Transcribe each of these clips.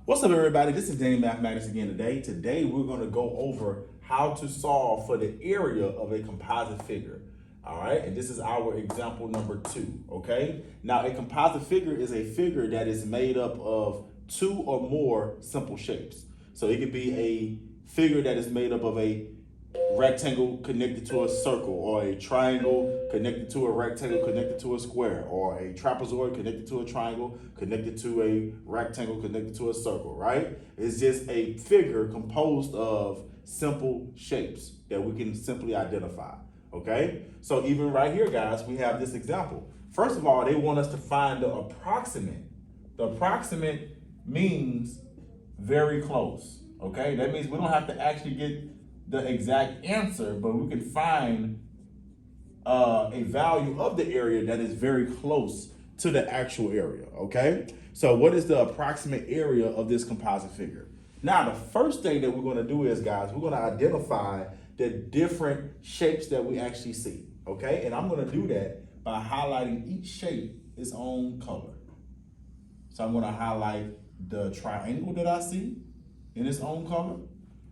What's up, everybody? This is Danny Mathematics again today. Today, we're going to go over how to solve for the area of a composite figure. All right, and this is our example number 2. Okay, now a composite figure is a figure that is made up of 2 or more simple shapes. So it could be a figure that is made up of a rectangle connected to a circle, or a triangle connected to a rectangle connected to a square, or a trapezoid connected to a triangle connected to a rectangle connected to a circle, right? It's just a figure composed of simple shapes that we can simply identify, okay? So even right here, guys, we have this example. First of all, they want us to find the approximate. The approximate means very close, okay? That means we don't have to actually get the exact answer, but we can find a value of the area that is very close to the actual area, okay? So what is the approximate area of this composite figure? Now, the first thing that we're gonna do is, guys, we're gonna identify the different shapes that we actually see, okay? And I'm gonna do that by highlighting each shape its own color. So I'm gonna highlight the triangle that I see in its own color,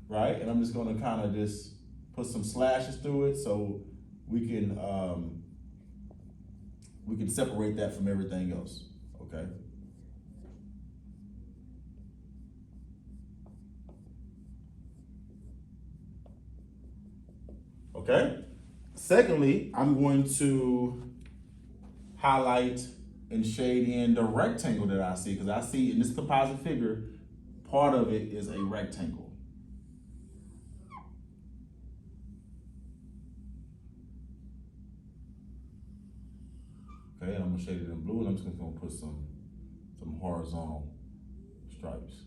right? And I'm just gonna kind of just put some slashes through it so we can separate that from everything else, okay? Okay? Secondly, I'm going to highlight and shade in the rectangle that I see, because I see in this composite figure, part of it is a rectangle. Okay, and I'm gonna shade it in blue, and I'm just gonna put some horizontal stripes.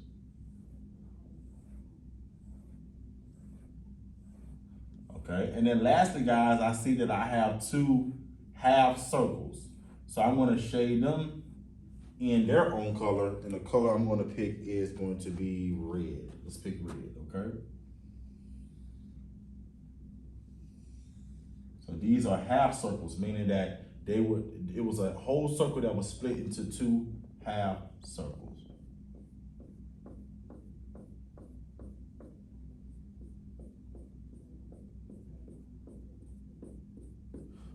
Okay, and then lastly, guys, I see that I have 2 half circles. So I'm gonna shade them in their own color, and the color I'm gonna pick is going to be red. Let's pick red, okay? So these are half circles, meaning that it was a whole circle that was split into 2 half circles.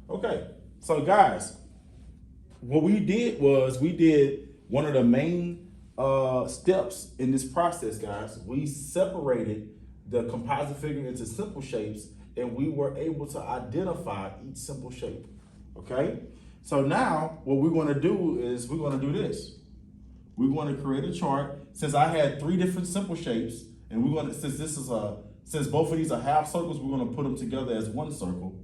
Okay, so guys, what we did was we did one of the main steps in this process, guys. We separated the composite figure into simple shapes, and we were able to identify each simple shape, okay? So now what we're gonna do is we're gonna do this. We're gonna create a chart. Since I had 3 different simple shapes, and we're gonna, since both of these are half circles, we're gonna put them together as one circle,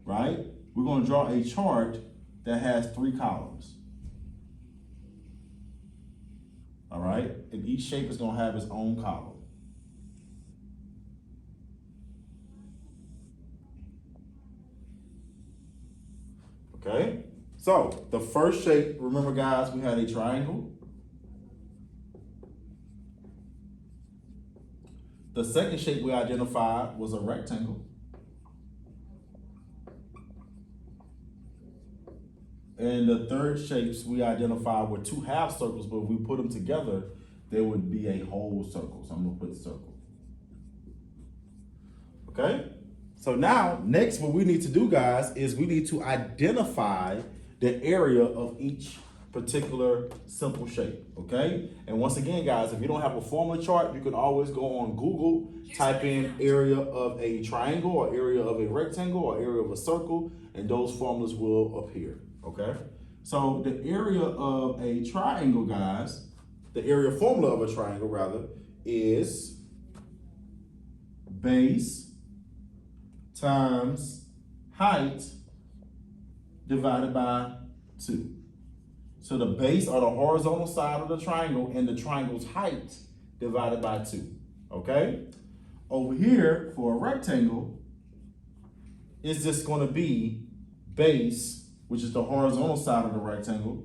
right? We're gonna draw a chart that has 3 columns. All right, and each shape is gonna have its own column. Okay, so the first shape, remember guys, we had a triangle. The second shape we identified was a rectangle. And the third shapes we identified were 2 half circles, but if we put them together, they would be a whole circle. So I'm gonna put circle. Okay? So now, next what we need to do, guys, is we need to identify the area of each particular simple shape, okay? And once again, guys, if you don't have a formula chart, you can always go on Google, type in area of a triangle, or area of a rectangle, or area of a circle, and those formulas will appear, okay? So the area of a triangle, guys, the area formula of a triangle, rather, is base times height divided by 2. So the base or the horizontal side of the triangle, and the triangle's height divided by 2, okay? Over here, for a rectangle, it's just gonna be base, which is the horizontal side of the rectangle,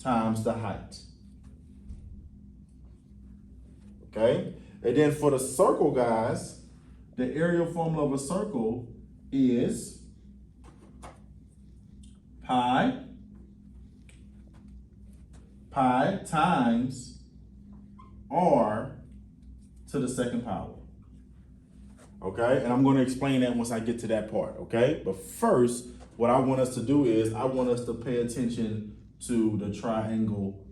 times the height, okay? And then for the circle, guys, the area formula of a circle is pi times r to the second power. Okay, and I'm going to explain that once I get to that part, okay? But first, what I want us to do is I want us to pay attention to the triangle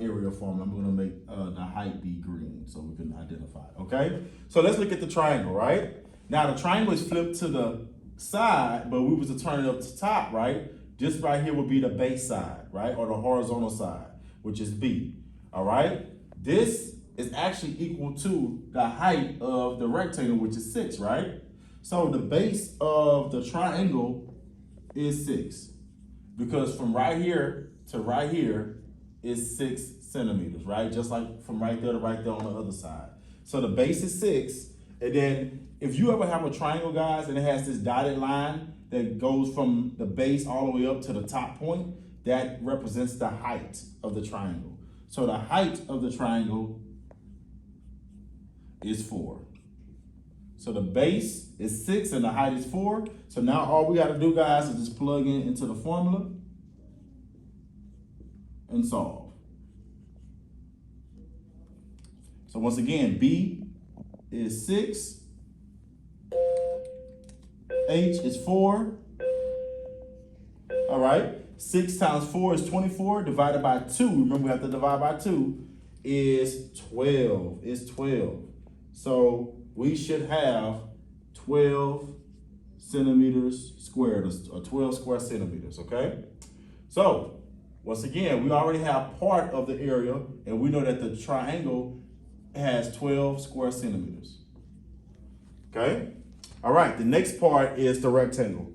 area formula. I'm going to make the height be green so we can identify it, okay? So let's look at the triangle, right? Now the triangle is flipped to the side, but we was to turn it up to top, right? This right here would be the base side, right? Or the horizontal side, which is B, all right? This is actually equal to the height of the rectangle, which is 6, right? So the base of the triangle is 6, because from right here to right here is 6 centimeters, right? Just like from right there to right there on the other side. So the base is 6, and then if you ever have a triangle, guys, and it has this dotted line that goes from the base all the way up to the top point, that represents the height of the triangle. So the height of the triangle is 4. So the base is 6 and the height is 4. So now all we got to do, guys, is just plug in into the formula and solve. So once again, B is 6, H is 4. All right, 6 times 4 is 24, divided by 2. Remember, we have to divide by 2, is 12. It's 12. So we should have 12 centimeters squared, or 12 square centimeters, okay? So once again, we already have part of the area, and we know that the triangle has 12 square centimeters, okay? All right, the next part is the rectangle.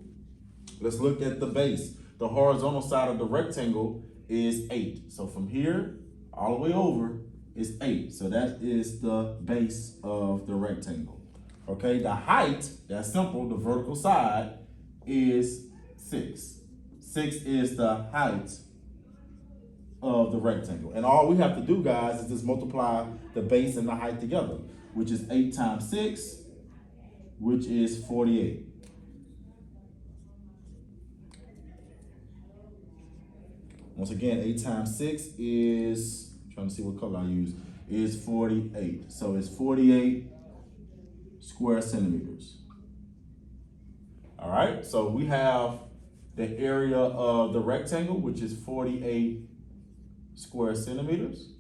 Let's look at the base. The horizontal side of the rectangle is 8. So from here all the way over is 8. So that is the base of the rectangle. Okay, the height, that's simple, the vertical side is 6. 6 is the height of the rectangle. And all we have to do, guys, is just multiply the base and the height together, which is 8 times 6, which is 48. Once again, 8 times 6 is, I'm trying to see what color I use, is 48. So it's 48 square centimeters. All right, so we have the area of the rectangle, which is 48 square centimeters.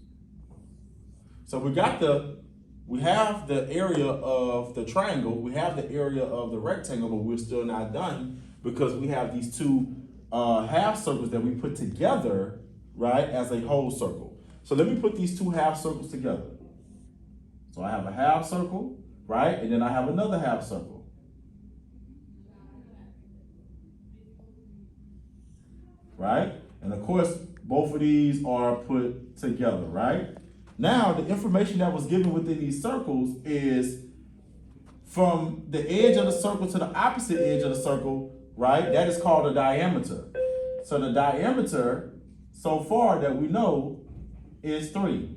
So we have the area of the triangle, we have the area of the rectangle, but we're still not done because we have these two half circles that we put together, right, as a whole circle. So let me put these two half circles together. So I have a half circle, right, and then I have another half circle. Right? And of course, both of these are put together, right? Now, the information that was given within these circles is from the edge of the circle to the opposite edge of the circle, right? That is called a diameter. So the diameter, so far that we know, is 3.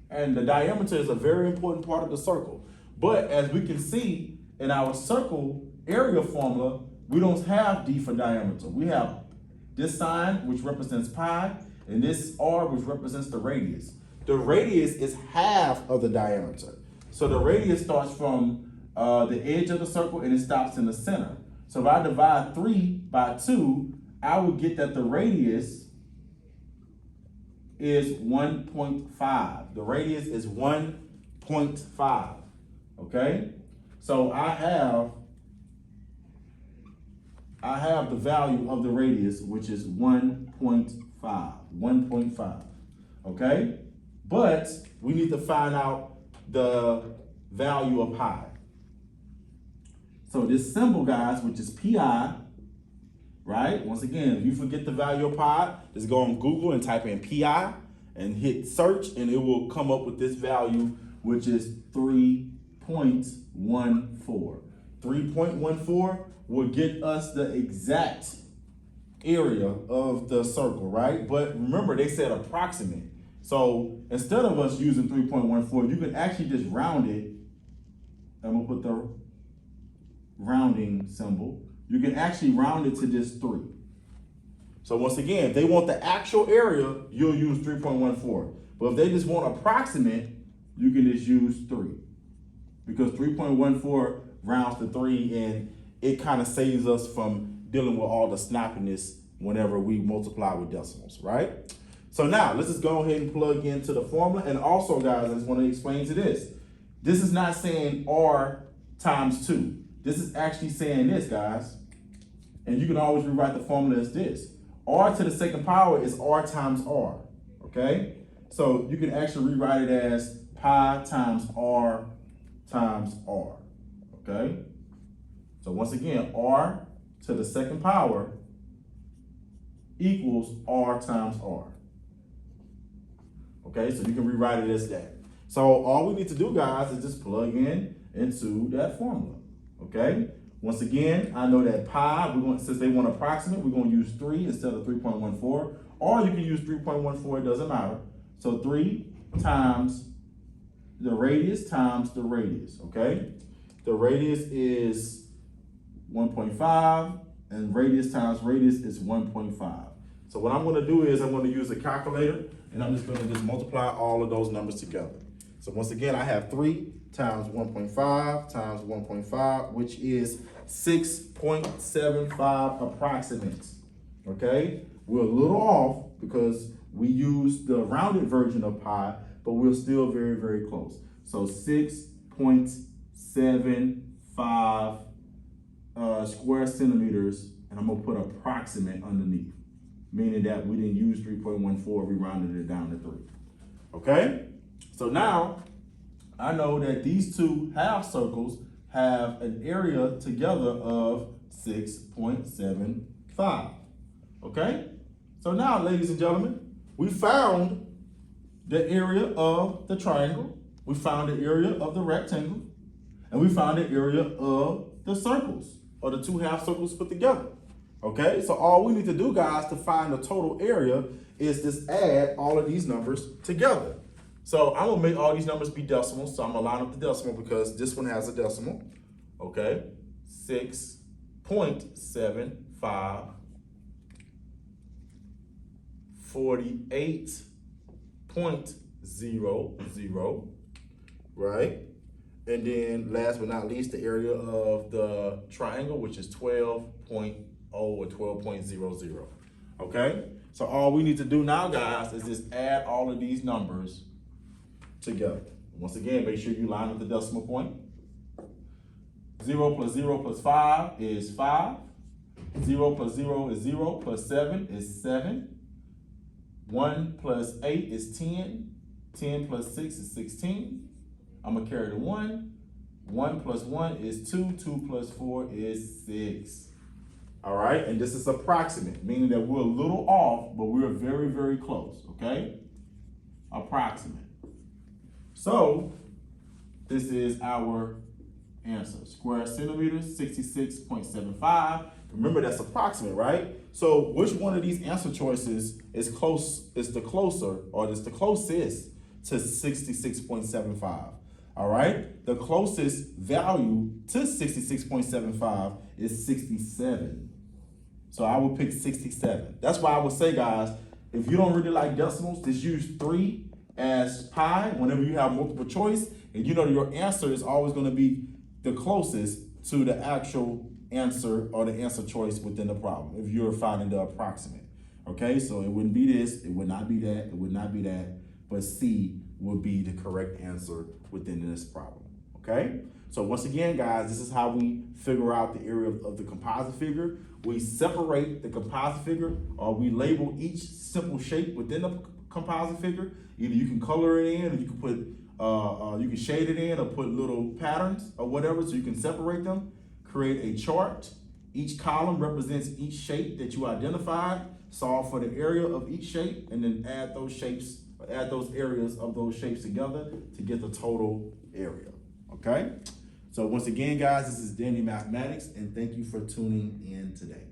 And the diameter is a very important part of the circle. But as we can see in our circle area formula, we don't have D for diameter. We have this sign, which represents pi, and this R, which represents the radius. The radius is half of the diameter. So the radius starts from the edge of the circle and it stops in the center. So if I divide 3 by 2, I would get that the radius is 1.5. The radius is 1.5, okay? So I have the value of the radius, which is 1.5, okay? But we need to find out the value of pi. So this symbol, guys, which is pi, right? Once again, if you forget the value of pi, just go on Google and type in pi and hit search, and it will come up with this value, which is 3.14. 3.14 will get us the exact area of the circle, right? But remember, they said approximate. So instead of us using 3.14, you can actually just round it. I'm gonna put the rounding symbol. You can actually round it to just 3. So once again, if they want the actual area, you'll use 3.14. But if they just want approximate, you can just use 3. Because 3.14 rounds to 3, and it kind of saves us from dealing with all the snappiness whenever we multiply with decimals, right? So now let's just go ahead and plug into the formula. And also, guys, I just want to explain to this. This is not saying R times 2. This is actually saying this, guys. And you can always rewrite the formula as this. R to the second power is R times R, okay? So you can actually rewrite it as pi times R, okay? So once again, R to the second power equals R times R. Okay, so you can rewrite it as that. So all we need to do, guys, is just plug in into that formula, okay? Once again, I know that pi, since they want approximate, we're going to use 3 instead of 3.14, or you can use 3.14, it doesn't matter. So 3 times the radius times the radius, okay? The radius is 1.5, and radius times radius is 1.5. So what I'm going to do is I'm going to use a calculator, and I'm just going to just multiply all of those numbers together. So once again, I have 3 times 1.5 times 1.5, which is 6.75 approximates, okay? We're a little off because we use the rounded version of pi, but we're still very, very close. So 6.75 square centimeters, and I'm gonna put approximate underneath, meaning that we didn't use 3.14, we rounded it down to 3, okay? So now, I know that these two half circles have an area together of 6.75, okay? So now, ladies and gentlemen, we found the area of the triangle, we found the area of the rectangle, and we found the area of the circles, or the two half circles put together, okay? So all we need to do, guys, to find the total area is just add all of these numbers together. So I'm gonna make all these numbers be decimals, so I'm gonna line up the decimal because this one has a decimal, okay? 6.75 48.00, right? And then last but not least, the area of the triangle, which is 12.0 or 12.00, okay? So all we need to do now, guys, is just add all of these numbers together. Once again, make sure you line up the decimal point. 0 plus 0 plus 5 is 5. 0 plus 0 is 0 plus 7 is 7. 1 plus 8 is 10. 10 plus 6 is 16. I'm gonna carry the 1. 1 plus 1 is 2. 2 plus 4 is 6. All right, and this is approximate, meaning that we're a little off, but we're very, very close, okay? Approximate. So this is our answer. Square centimeters, 66.75. Remember, that's approximate, right? So which one of these answer choices is the closest to 66.75? All right, the closest value to 66.75 is 67. So I would pick 67. That's why I would say, guys, if you don't really like decimals, just use 3 as pi whenever you have multiple choice, and you know your answer is always going to be the closest to the actual answer or the answer choice within the problem if you're finding the approximate. Okay, so it wouldn't be this, it would not be that, it would not be that, but C would be the correct answer within this problem. Okay, so once again, guys, this is how we figure out the area of the composite figure. We separate the composite figure, or we label each simple shape within the composite figure. Either you can color it in, or you can put you can shade it in, or put little patterns or whatever, so you can separate them. Create a chart. Each column represents each shape that you identified. Solve for the area of each shape, and then add those shapes, add those areas of those shapes together to get the total area. Okay. So once again, guys, this is Danny Mathematics, and thank you for tuning in today.